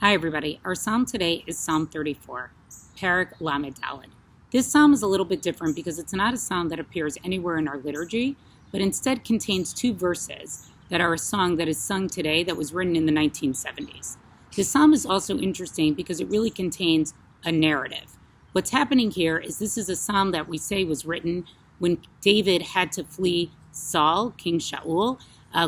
Hi everybody, our psalm today is Psalm 34, Perek Lamed Daled. This psalm is a little bit different because it's not a psalm that appears anywhere in our liturgy, but instead contains two verses that are a song that is sung today that was written in the 1970s. This psalm is also interesting because it really contains a narrative. What's happening here is this is a psalm that we say was written when David had to flee Saul, King Shaul,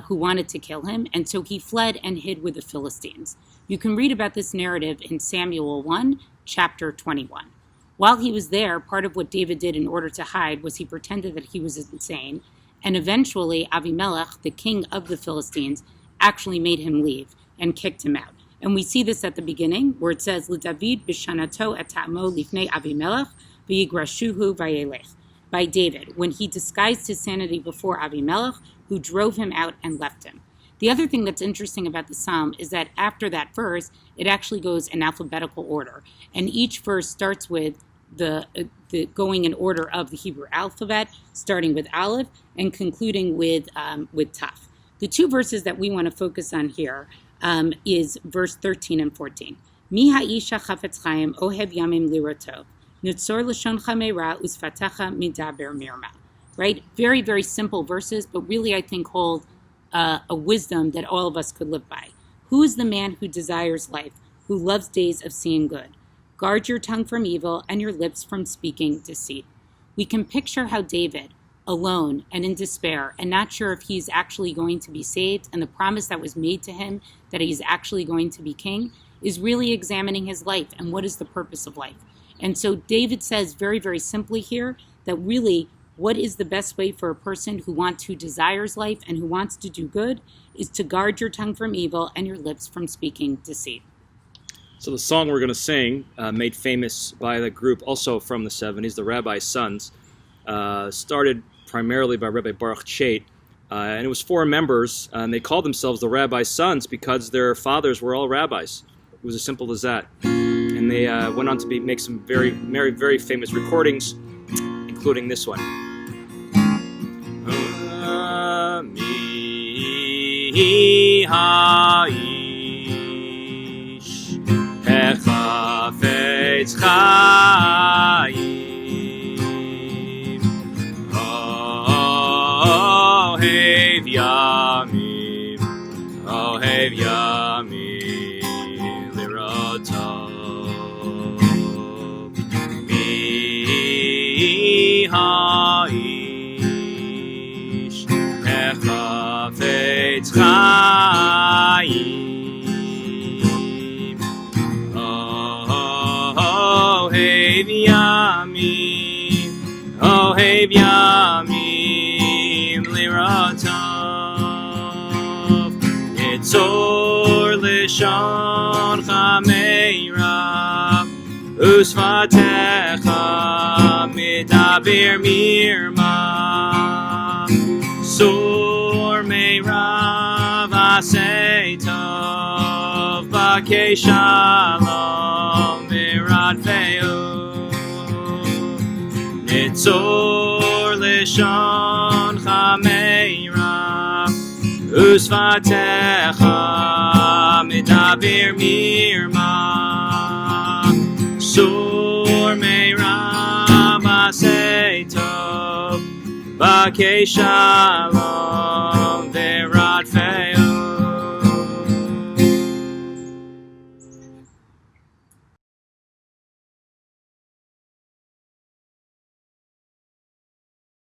who wanted to kill him, and so he fled and hid with the Philistines. You can read about this narrative in Samuel 1, chapter 21. While he was there, part of what David did in order to hide was he pretended that he was insane, and eventually Avimelech, the king of the Philistines, actually made him leave and kicked him out. And we see this at the beginning, where it says, "LeDavid b'shanato et ta'amo lifnei Avimelech v'yigrashuhu vayelech." By David, when he disguised his sanity before Avimelech, who drove him out and left him. The other thing that's interesting about the psalm is that after that verse, it actually goes in alphabetical order. And each verse starts with the going in order of the Hebrew alphabet, starting with Aleph and concluding with Taf. The two verses that we want to focus on here is verse 13 and 14. Mi ha'isha chafetz chaim oheb yamim lirato. Nitzor l'shoncha meira usfatecha midaber mirma. Right? Very, very simple verses, but really I think hold a wisdom that all of us could live by. Who is the man who desires life, who loves days of seeing good? Guard your tongue from evil and your lips from speaking deceit. We can picture how David, alone and in despair and not sure if he's actually going to be saved, and the promise that was made to him that he's actually going to be king, is really examining his life and what is the purpose of life. And so David says very, very simply here that really what is the best way for a person who desires life and who wants to do good is to guard your tongue from evil and your lips from speaking deceit. So the song we're going to sing, made famous by the group also from the 70s, the Rabbi's Sons, started primarily by Rabbi Baruch Chait, and it was four members, and they called themselves the Rabbi's Sons because their fathers were all rabbis. It was as simple as that. And they went on to make some very, very, very famous recordings, including this one. Mi ha'ish hechafetz chayim ohev yamim lirotov mi ha'ish hechafetz chayim ohev yamim lirotov nitzor lishon chameira usfatecha midaber mirma sur meirav asei tov bakei shalom miradveu nitzor lishon chameira usfatecha midaber mirma sur meirav asei tov bakei shalom